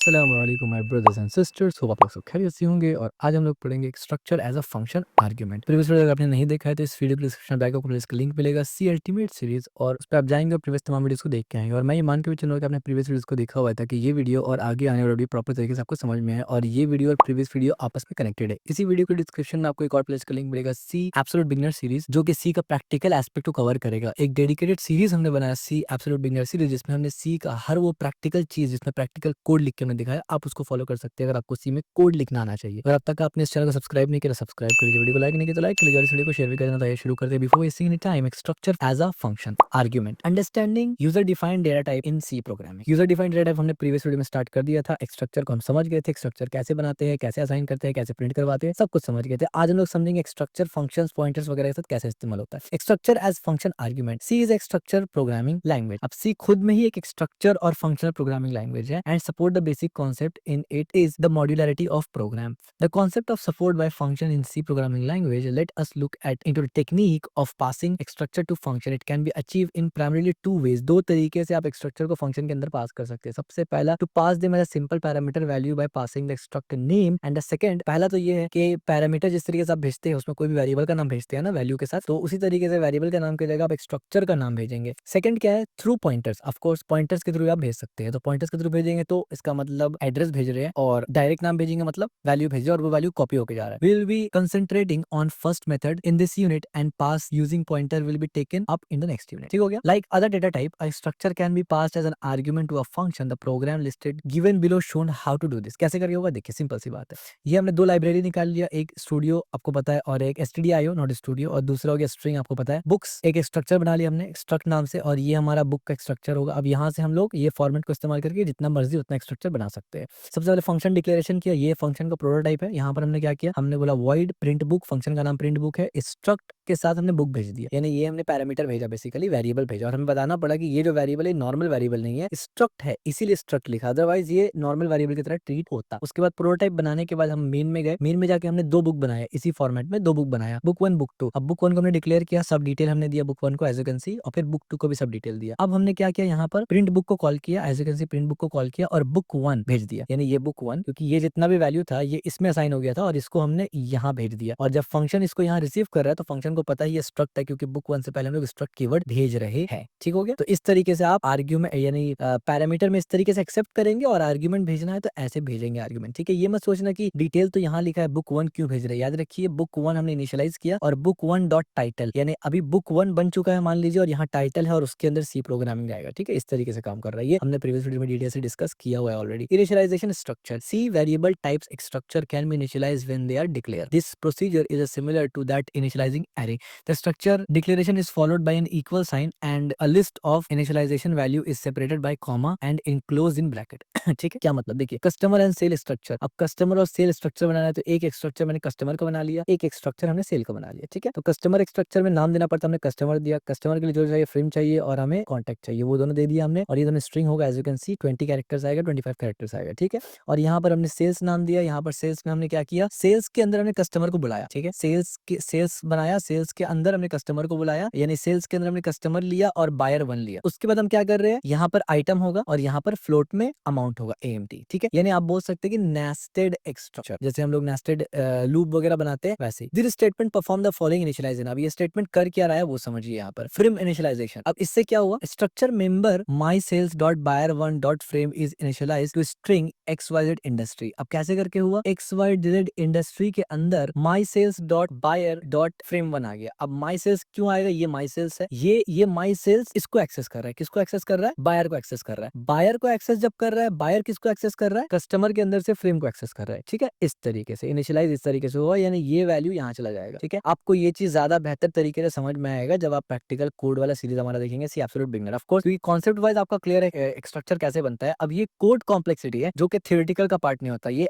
अस्सलाम वालेकुम my brothers and sisters, hope आप लोग सब खैरियत से होंगे। और आज हम लोग पढ़ेंगे एक structure as a function argument. Previous video अगर आपने नहीं देखा है तो इस वीडियो के डिस्क्रिप्शन बैक आपको इसका लिंक मिलेगा, सी अल्टीमेट सीरीज, और उस पर आप जाएंगे और प्रीवियस तमाम वीडियोस को देख के आएंगे। और मैं ये मान के भी चल रहा हूं कि आपने प्रीवियस वीडियोस को देखा हुआ है ताकि ये वीडियो और आगे आने वाला वीडियो प्रॉपर तरीके से आपको समझ में आए और ये वीडियो और प्रीवियस वीडियो आपस में कनेक्टेड है। इसी वीडियो के डिस्क्रिप्शन में आपको एक और प्लेलिस्ट का लिंक मिलेगा, सी एब्सोल्यूट बिगिनर सीरीज, जो कि सी का प्रैक्टिकल एस्पेक्ट को कवर करेगा। एक डेडिकेटेड सीरीज हमने बनाया सी एब्सोल्यूट बिगिनर सीरीज, जिसमें हमने सी का हर वो प्रैक्टिकल चीज जिसमें प्रैक्टिकल कोड लिख के हमने दिखाया, आप उसको फॉलो कर सकते हैं अगर आपको सी में कोड लिखना आना चाहिए। अगर अब तक आपने इस चैनल को सब्सक्राइब नहीं किया, सब्सक्राइब कर लीजिए। वीडियो को लाइक नहीं किया तो लाइक कर लीजिए और इस वीडियो को शेयर भी कर देना। तो ये शुरू करते हैं। बिफोर वेस्टिंग एनी टाइम, एक structure as a function argument, understanding user defined data type in C programming. User defined data type हमने प्रीवियस वीडियो में स्टार्ट कर दिया था। एक स्ट्रक्चर को हम समझ गए थे, स्ट्रक्चर कैसे बनाते हैं, कैसे असाइन करते हैं, कैसे प्रिंट करवाते हैं, सब कुछ समझ गए थे। आज हम लोग समझेंगे स्ट्रक्चर फंक्शंस पॉइंटर्स वगैरह के साथ कैसे इस्तेमाल होता है। Structure as function argument. C is एक स्ट्रक्चर प्रोग्रामिंग लैंग्वेज। अब सी खुद में ही एक स्ट्रक्चर और फंक्शनल प्रोग्रामिंग लैंग्वेज है and support the basic concept in it is the modularity of program. The concept of support by function in C programming language, let us look at into the technique of passing structure to function. It can be achieved in primarily two ways. दो तरीके से आप एक structure को function के अंदर पास कर सकते हैं। सबसे पहला, to pass them as a simple parameter value by passing the structure name, and the second, पहला तो ये है कि पैरामीटर जिस तरीके से आप भेजते हैं उसमें कोई भी वेरिएबल का नाम भेजते हैं ना वैल्यू के साथ, तो उसी तरीके से वेरिएबल का नाम की जगह आप एक स्ट्रक्चर का नाम भेजेंगे। सेकंड क्या है, through pointers. Of course pointers के थ्रू आप भेज सकते हैं, तो पॉइंटर्स के थ्रू भेजेंगे तो इसका मतलब एड्रेस भेज रहे हैं, और डायरेक्ट नाम भेजेंगे मतलब वैल्यू भेज रहे हैं और वो वैल्यू कॉपी होके जा रहा है। We will be concentrating on first method in this unit and pass using pointer will be taken up in the next unit. ठीक हो गया? Like other data type, a structure can be passed as an argument to a function. The program listed given below shown how to do this. कैसे करके होगा देखिए, simple सी बात है। ये हमने दो लाइब्रेरी निकाल लिया, एक स्टूडियो आपको पता है और एक stdio नॉट स्टूडियो, और दूसरा हो गया स्ट्रिंग आपको पता है। बुक्स एक स्ट्रक्चर बना लिया हमने स्ट्रक्ट नाम से, और ये हमारा बुक का स्ट्रक्चर होगा। अब यहाँ से हम लोग ये फॉर्मेट को इस्तेमाल करके जितना मर्जी उतना स्ट्रक्चर बना सकते हैं। सबसे पहले फंक्शन डिक्लेरेशन किया, ये फंक्शन का प्रोटोटाइप है। यहाँ पर हमने क्या किया, हमने बोला वॉइड प्रिंट बुक, फंक्शन का नाम प्रिंट बुक है, स्ट्रक्ट के साथ हमने बुक भेज दिया, यानी ये हमने पैरामीटर भेजा, बेसिकली वेरिएबल भेजा। और हमें बताना पड़ा कि ये जो वेरिएबल है नॉर्मल वेरिएबल नहीं है, स्ट्रक्ट है, इसीलिए स्ट्रक्ट लिखा, अदरवाइज ये नॉर्मल वेरिएबल की तरह ट्रीट होता। उसके बाद प्रोटोटाइप बनाने के बाद हम मेन में गए, मेन में जाके हमने दो बुक बनाया, इसी फॉर्मेट में दो बुक बनाया, बुक 1 बुक 2। अब बुक 1 को हमने डिक्लेयर किया, सब डिटेल हमने दिया बुक 1 को एज यू कैन सी, और फिर बुक 2 को भी सब डिटेल दिया। अब हमने क्या किया, यहाँ पर प्रिंट बुक को कॉल किया, as you can see print book को कॉल किया और बुक 1 भेज दिया, यानी ये बुक 1, क्योंकि ये जितना भी वैल्यू था ये इसमें असाइन हो गया था और इसको हमने यहाँ भेज दिया। और जब फंक्शन इसको यहाँ रिसीव कर रहा है तो फंक्शन को पता है ये स्ट्रक्ट है, क्योंकि बुक 1 से पहले हम लोग स्ट्रक्ट कीवर्ड भेज रहे हैं। ठीक हो गया? तो इस तरीके से आप आर्ग्यूमेंट यानी पैरामीटर में इस तरीके से एक्सेप्ट करेंगे, और आर्ग्यूमेंट भेजना है तो ऐसे भेजेंगे आर्ग्यूमेंट। ठीक है, ये मत सोचना कि डिटेल तो यहाँ लिखा है बुक 1 क्यों भेज रहे हैं। याद रखिए बुक 1 हमने इनिशियलाइज किया और बुक 1 डॉट टाइटल, यानी अभी बुक 1 बन चुका है मान लीजिए, और यहाँ टाइटल है और उसके अंदर सी प्रोग्रामिंग आएगा। ठीक है, इस तरीके से काम कर रहा है। ये हमने प्रीवियस वीडियो में डिटेल से डिस्कस किया हुआ है already. Initialisation structure, C variable types structure can be initialised when they are declare. This procedure is similar to that initializing array. The structure declaration is followed by an equal sign and a list of initialization value is separated by comma and enclosed in bracket. ठीक है, क्या मतलब देखिए, customer and cell structure. अब customer और cell structure बनाना है तो एक स्ट्रक्चर मैंने कस्टमर का बना लिया, एक स्ट्रक्चर हमने सेल का बना लिया। ठीक है, तो कस्टमर स्ट्रक्चर में नाम देना पड़ता है, हमने कस्टमर दिया, कस्टमर के लिए जो चाहिए फ्रेम चाहिए और हमें कॉन्टैक्ट चाहिए, वो दोनों दे दिया हमने। और ये दोनों स्ट्रिंग होगा, as you can see 20 characters आएगा, 25 कैरेक्टर्स आएगा। ठीक है, और यहाँ पर हमने सेल्स नाम दिया, यहाँ पर सेल्स में हमने क्या किया, सेल्स के अंदर हमने कस्टमर को बुलाया। ठीक है, सेल्स बनाया, सेल्स के अंदर हमने कस्टमर को बुलाया, यानी सेल्स के अंदर हमने कस्टमर लिया और बायर 1 लिया। उसके बाद हम क्या कर रहे हैं, यहाँ पर आइटम होगा और यहाँ पर फ्लोट में अमाउंट होगा AMT। ठीक है, यानी आप बोल सकते हैं कि नेस्टेड स्ट्रक्चर, जैसे हम लोग नेस्टेड लूप वगैरह बनाते हैं वैसे। This statement perform the following initialisation. अब ये स्टेटमेंट कर क्या रहा है वो समझिए। यहाँ पर फ्रेम इनिशियलाइजेशन, अब इससे क्या हुआ, structure member my sales dot buyer 1 dot frame is initialized to string XYZ industry. अब कैसे करके हुआ, XYZ इंडस्ट्री के अंदर my sales dot buyer dot frame 1 आ गया। अब माई सेल्स क्यों आएगा, ये माई सेल्स है, ये माई सेल्स इसको एक्सेस कर रहा है, किसको एक्सेस कर रहा है, बायर को एक्सेस कर रहा है। बायर को एक्सेस जब कर रहा है, बायर किसको एक्सेस कर रहा है, कस्टमर के अंदर से फ्रेम को एक्सेस कर रहा है। ठीक है, इस तरीके से इनिशियलाइज इस तरीके से हुआ, यानी ये वैल्यू यहाँ चला जाएगा। ठीक है, आपको ये चीज ज्यादा बेहतर तरीके से समझ में आएगा जब आप प्रैक्टिकल कोड वाला सीरीज हमारा देखेंगे, सी एब्सोल्यूट बिगिनर। ऑफ कोर्स क्योंकि कॉन्सेप्ट वाइज आपका क्लियर है स्ट्रक्चर कैसे बनता है। अब ये कोड कॉम्प्लेक्सिटी है जो कि थ्योरेटिकल का पार्ट नहीं होता, ये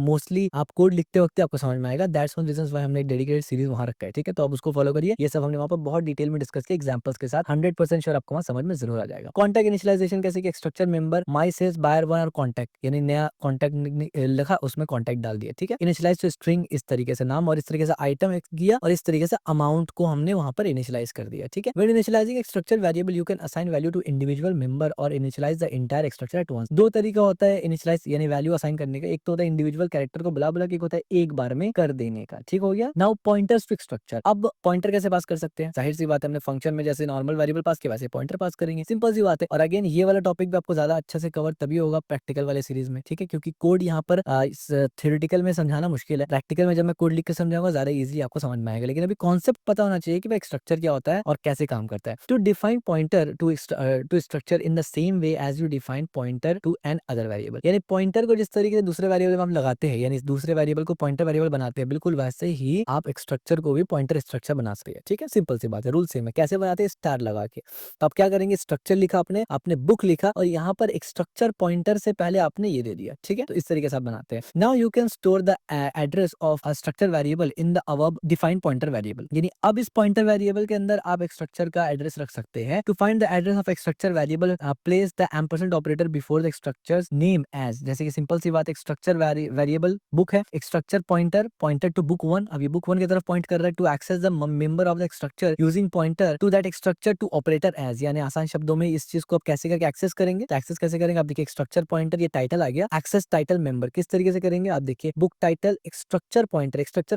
मोस्टली आप कोड लिखते वक्त आपको समझ में आएगा। दैट्स वन रीजंस व्हाई हमने एक डेडिकेटेड सीरीज वहां रखा है। ठीक है, तो आप उसको फॉलो करिए, ये सब हमने वहां पर बहुत डिटेल में डिस्कस किया एग्जांपल्स के साथ। 100% श्योर आपको वहां समझ में जरूर आ जाएगा। कॉन्टैक्ट इनिशियलाइजेशन कैसे कि structure member my sales buyer 1 और कॉन्टैक्ट, यानी नया कॉन्टैक्ट लिखा उसमें कॉन्टैक्ट डाल दिया। ठीक है, इनिशियलाइज टू स्ट्रिंग इस तरीके से नाम, और इस तरीके से आइटम किया, और इस तरीके से अमाउंट को हमने वहां पर इनिशियलाइज कर दिया। ठीक है, when initialising structure variable you can assign value to individual member और initialise the entire structure at once. दो तरीका होता है इनिशियलाइज यानी वैल्यू असाइन करने का, एक तो होता है इंडिविजुअल कैरेक्टर को बुला बुला के, एक होता है एक बार में कर देने का। ठीक हो गया। Now pointers to structure. अब पॉइंटर कैसे पास कर सकते हैं? जाहिर सी बात है, हमने फंक्शन में जैसे नॉर्मल वेरिएबल पास किया वैसे पॉइंटर पास करेंगे, सिंपल सी बात है। और अगेन ये वाला टॉपिक भी आपको ज्यादा अच्छे से कवर तभी होगा प्रैक्टिकल वाले सीरीज में, ठीक है, क्योंकि कोड यहाँ पर इस थ्योरेटिकल में समझाना मुश्किल है, प्रैक्टिकल में जब मैं कोड लिख के समझाऊंगा ज्यादा इजीली आपको समझ में आएगा। लेकिन अभी कॉन्सेप्ट पता होना चाहिए कि भाई स्ट्रक्चर क्या होता है और कैसे काम करता है। To define pointer to structure in the same way as you define pointer to an other variable, यानी पॉइंटर को जिस तरीके से दूसरे वेरिएबल में हम लगाते हैं, यानी दूसरे वेरिएबल को पॉइंटर वेरिएबल बनाते हैं, बिल्कुल वैसे ही आप एक स्ट्रक्चर को भी पॉइंटर स्ट्रक्चर बना सकते हैं। ठीक है, सिंपल सी बात है, रूल सेम है। कैसे बनाते हैं? स्टार लगा के। तो आप क्या करेंगे? स्ट्रक्चर लिखा आपने बुक लिखा और यहाँ पर एक स्ट्रक्चर पॉइंटर से पहले आपने ये दे दिया। ठीक है, तो इस तरीके से आप बनाते हैं। Now you can store the address of a structure variable in the above defined pointer variable, यानी अब इस पॉइंटर वेरिएबल के अंदर आप एक स्ट्रक्चर का एड्रेस रख सकते हैं। To find the address of एक structure variable place the ampersand operator before the structure name as, जैसे कि सिंपल सी बात, एक स्ट्रक्चर वेरिएबल बुक है, एक स्ट्रक्चर पॉइंटर टू बुक 1, अब ये बुक 1 की तरफ पॉइंट कर रहा है। To access the member of the structure using pointer to that structure to operator as, यानी आसान शब्दों में इस चीज को आप कैसे करके एक्सेस करेंगे? तो एक्सेस कैसे करेंगे? आप देखिए स्ट्रक्चर पॉइंटर, ये टाइटल आ गया, एक्सेस टाइटल मेंबर किस तरीके से करेंगे? आप देखिए बुक टाइटल स्ट्रक्चर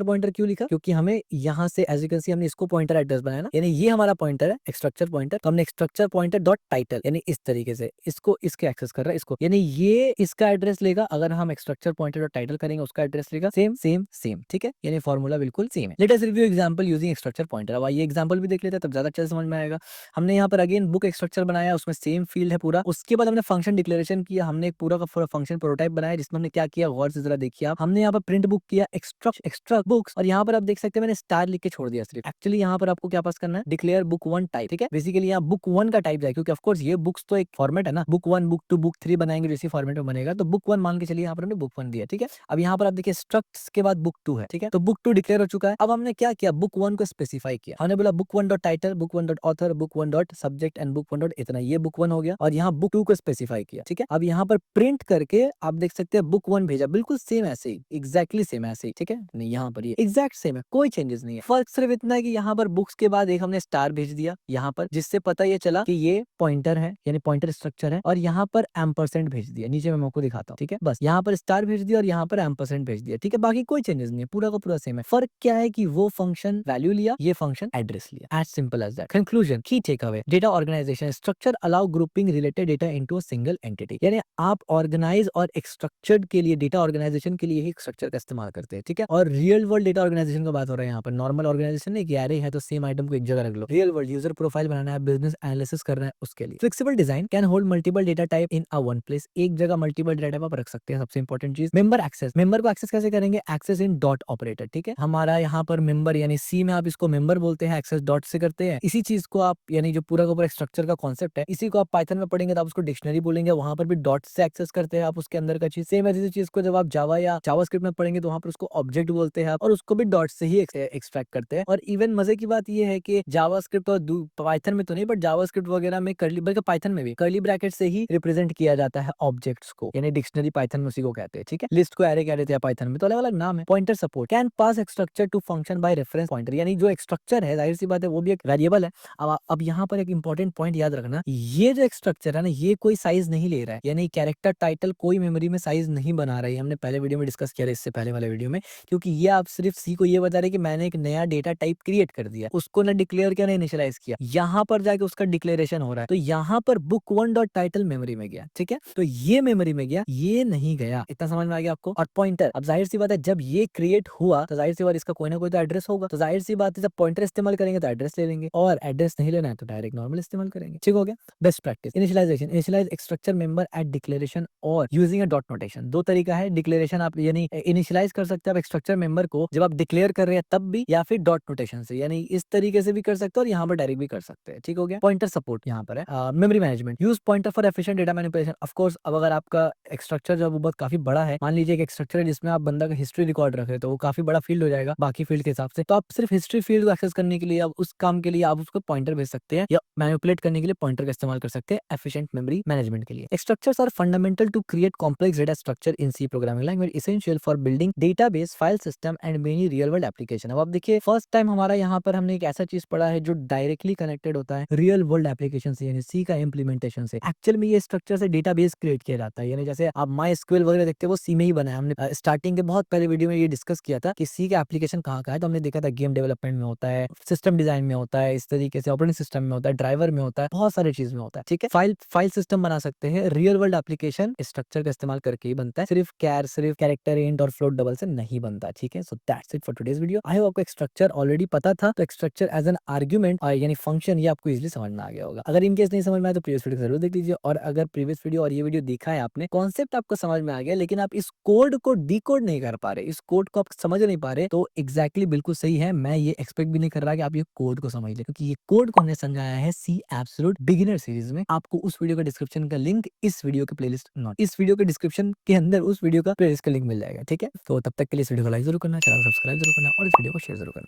पॉइंटर क्यों लिखा? क्योंकि हमें यहाँ से एज यू कैन सी हमने इसको पॉइंटर एड्रेस बनाया ना, यानी ये हमारा पॉइंटर है स्ट्रक्चर पॉइंटर, तो हमने स्ट्रक्चर पॉइंटर डॉट टाइटल, यानी इस तरीके से इसको इसके एक्सेस कर रहा है इसको, यानी ये इसका एड्रेस लेगा। अगर हम स्ट्रक्चर पॉइंटर डॉट टाइटल करेंगे उसका एड्रेस लेगा सेम सेम सेम। ठीक है, यानी फॉर्मूला बिल्कुल सेम है। Let us review example using structure pointer. अब आइए एग्जांपल भी देख लेते हैं, तब ज्यादा अच्छे से समझ में आएगा। हमने यहाँ पर अगेन बुक स्ट्रक्चर बनाया, उसमें सेम फील्ड है पूरा। उसके बाद हमने फंक्शन डिक्लेरेशन किया, हमने एक पूरा का फंक्शन प्रोटोटाइप बनाया जिसमें हमने क्या किया, गौर से जरा देखिए आप। हमने यहाँ पर प्रिंट बुक किया एक्स्ट्रा बुक्स, और यहाँ पर आप देख सकते हैं मैंने स्टार लिख के छोड़ दिया सिर्फ। एक्चुअली यहाँ पर आपको क्या पास करना है? Declare book 1 type. ठीक है, बेसिकली यहाँ बुक 1 का टाइप जाए, क्योंकि ऑफकोर्स ये बुक्स तो एक फॉर्मेट है ना, बुक 1 बुक 2 बुक 3 बनाएंगे जैसे फॉर्मेट में बनेगा, तो बुक 1 मान के चलिए यहाँ पर हमने बुक 1 दिया। ठीक है, अब यहाँ पर आप देखिए स्ट्रक्ट्स के बाद बुक 2 है। ठीक है, तो बुक 2 डिक्लेयर हो चुका है। अब हमने क्या किया? बुक 1 को स्पेसिफाई किया, हमने बोला book 1 dot title, book 1 dot author, book 1 dot subject and book 1 dot इतना, ये बुक 1 हो गया। और यहाँ बुक 2 को स्पेसिफाई किया। ठीक है, अब यहाँ पर प्रिंट करके आप देख सकते हैं बुक 1 भेजा, बिल्कुल सेम ऐसे ही, एग्जैक्टली सेम ऐसे ही। ठीक है, नहीं यहाँ पर ये एग्जैक्ट सेम है, कोई चेंजेस नहीं है। फर्क सिर्फ इतना है कि यहाँ पर बुक्स के बाद एक हमने स्टार भेज दिया यहाँ पर, जिससे पता ये चला कि ये पॉइंटर है, यानी पॉइंटर स्ट्रक्चर है, और यहाँ पर एम्परसेंट भेज दिया। नीचे मैं आपको दिखाता हूँ। ठीक है, बस यहाँ पर स्टार भेज दिया और यहाँ पर एम्परसेंट भेज दिया। ठीक है, बाकी कोई चेंजेस नहीं है, पूरा का पूरा सेम है। फर्क क्या है कि वो फंक्शन वैल्यू लिया, ये फंक्शन एड्रेस लिया। As simple as that. Conclusion, key takeaway, data organisation structure allow grouping related data into a single entity, यानी आप ऑर्गेनाइज और एक स्ट्रक्चर्ड के लिए, डेटा ऑर्गेनाइजेशन के लिए ही स्ट्रक्चर का इस्तेमाल करते हैं। ठीक है, और रियल वर्ल्ड डेटा ऑर्गेनाइजेशन की बात हो रहा है यहाँ पर। नॉर्मल ऑर्गेनाइजेशन नहीं कि एरे है तो सेम आइटम को एक जगह रख लो, रियल वर्ल्ड यूजर प्रोफाइल बनाना है, बिजनेस एनालिसिस करना है, उसके लिए flexible design can hold multiple data type in a one place, एक जगह मल्टीपल डेटा टाइप आप रख सकते हैं। सबसे इंपॉर्टेंट चीज मेंबर एक्सेस, मेंबर को एक्सेस कैसे करेंगे? Access in dot operator. ठीक है, हमारा यहाँ पर मेंबर यानी सी में आप इसको मेंबर बोलते हैं, एक्सेस डॉट से करते हैं। इसी चीज को आप, यानी जो पूरा का पूरा स्ट्रक्चर का कॉन्सेप्ट है, इसी को आप पाइथन में पढ़ेंगे तो आप उसको डिक्शनरी बोलेंगे, वहां पर भी डॉट से एक्सेस करते हैं आप उसके अंदर का चीज। सेम ऐसी चीज को जब आप जावा या जावास्क्रिप्ट में पढ़ेंगे तो वहां पर उसको ऑब्जेक्ट बोलते हैं और उसको भी डॉट से ही एक्सट्रैक्ट करते हैं। और इवन मजे की बात ये है कि जावास्क्रिप्ट और पाइथन में तो नहीं, बट जावास्क्रिप्ट वगैरह में करली, बल्कि पाइथन में भी करली ब्रैकेट से ही रिप्रेजेंट किया जाता है ऑब्जेक्ट्स को, यानी डिक्शनरी पाइथन में उसी को कहते हैं। ठीक है, लिस्ट को एरे कह देते हैं पाइथन में, तो अलग अलग नाम है। Pointer support can pass structure to function by reference pointer, यानी जो स्ट्रक्चर है जाहिर सी बात है वो भी एक वेरिएबल है। अब यहाँ पर एक इंपॉर्टेंट पॉइंट याद रखना, ये जो स्ट्रक्चर है ना, ये कोई साइज नहीं ले रहा है, यानी कैरेक्टर टाइटल कोई मेमोरी में साइज नहीं बना रही है। हमने पहले वीडियो में डिस्कस किया इससे पहले वाले वीडियो में, क्योंकि ये आप सिर्फ सी को ये बता रहे कि मैंने एक नया डेटा टाइप क्रिएट कर दिया, उसको ना डिक्लेयर किया ना इनिशियलाइज किया, यहाँ पर जाके उसका डिक्लेरेशन हो रहा है। तो यहाँ पर बुक 1 डॉट टाइटल मेमोरी में गया। ठीक है, तो ये मेमोरी में गया, ये नहीं गया। इतना समझ में आ गया आपको? और पॉइंटर, अब जाहिर सी बात है जब ये क्रिएट हुआ तो जाहिर सी बात इसका कोई ना कोई तो एड्रेस होगा, तो जाहिर सी बात है जब पॉइंटर इस्तेमाल करेंगे तो एड्रेस ले लेंगे, और एड्रेस नहीं लेना है तो डायरेक्ट नॉर्मल इस्तेमाल करेंगे। ठीक हो गया। Best practice initialization, initialize structure member at declaration और यूजिंग अ डॉट नोटेशन। दो तरीका है डिक्लेरेशन, आप यानी इनिशियलाइज कर सकते हैं आप स्ट्रक्चर मेंबर को जब आप डिक्लेयर कर रहे हैं तब भी, या फिर डॉट नोटेशन से, यानी इस तरीके से भी कर सकते हैं और यहाँ पर डायरेक्ट भी कर सकते हैं। ठीक हो गया। पॉइंटर सपोर्ट यहाँ पर है। Memory management, use pointer for efficient data manipulation. Of course अब अगर आपका स्ट्रक्चर जो बहुत काफी बड़ा है, मान लीजिए एक स्ट्रक्चर है जिसमें आप बंदा का हिस्ट्री रिकॉर्ड रख रहे हैं, तो वो काफी बड़ा फील्ड हो जाएगा बाकी फील्ड के हिसाब से, तो आप सिर्फ हिस्ट्री फील्ड को एक्सेस करने के लिए, आप उस काम के लिए आप उसको पॉइंटर भेज सकते हैं, या मैनिपुलेट करने के लिए पॉइंटर का इस्तेमाल कर सकते हैं एफिशिएंट मेमोरी मैनेजमेंट के लिए। Structures are fundamental to create complex data structure in C programming language, essential for building database, file system and many real world application. अब आप देखिए फर्स्ट टाइम हमारा यहाँ पर हमने एक ऐसा चीज पढ़ा है जो डायरेक्टली कनेक्टेड होता है रियल वर्ल्ड एप्लीकेशन से, यानी सी का इम्प्लीमेंटेशन से। एक्चुअल में ये स्ट्रक्चर से डेटाबेस क्रिएट किया किया जाता है। यानी जैसे आप MySQL वगैरह देखते हो वो सी में ही बना है। हमने स्टार्टिंग के बहुत पहले वीडियो में ये डिस्कस किया था कि सी का एप्लीकेशन कहाँ-कहाँ है, तो हमने देखा था गेम डेवलपमेंट में होता है, सिस्टम डिज़ाइन में होता है, इस तरीके से ऑपरेटिंग सिस्टम में होता है, ड्राइवर में होता है, बहुत सारी चीज़ में होता है, ठीक है? फाइल सिस्टम बना सकते हैं, रियल वर्ल्ड एप्लीकेशन स्ट्रक्चर का इस्तेमाल करके ही बनता है, सिर्फ कैरेक्टर इंट और फ्लोट डबल से नहीं बनता, ठीक है? So that's it for today's video. I hope आपको स्ट्रक्चर ऑलरेडी पता था, तो स्ट्रक्चर एज़ एन आर्गुमेंट यानी फंक्शन ये आपको ईज़िली समझ में आ गया होगा। अगर इन केस नहीं समझ में आया तो प्रीवियस वीडियो ज़रूर देख लीजिए, और अगर प्रीवियस वीडियो और ये वीडियो देखा है आपने, कॉन्सेप्ट आपको समझ में आ गया, लेकिन आप इस कोड को डिकोड नहीं कर पा रहे, इस कोड को आप समझ नहीं पा रहे, तो एग्ज़ैक्टली बिल्कुल सही है। मैं ये एक्सपेक्ट भी नहीं कर रहा कि आप ये कोड को समझ लें, क्योंकि ये कोड को हमने समझाया है सी एब्सोल्यूट बिगिनर सीरीज़ में। आपको उस वीडियो का डिस्क्रिप्शन का लिंक इस वीडियो के प्लेलिस्ट नॉट इस वीडियो के डिस्क्रिप्शन के अंदर उस वीडियो का प्लेलिस्ट का लिंक मिल जाएगा, ठीक है? तो तब तक के लिए इस वीडियो को लाइक ज़रूर करना, चैनल को सब्सक्राइब ज़रूर करना और इस वीडियो को शेयर ज़रूर करना।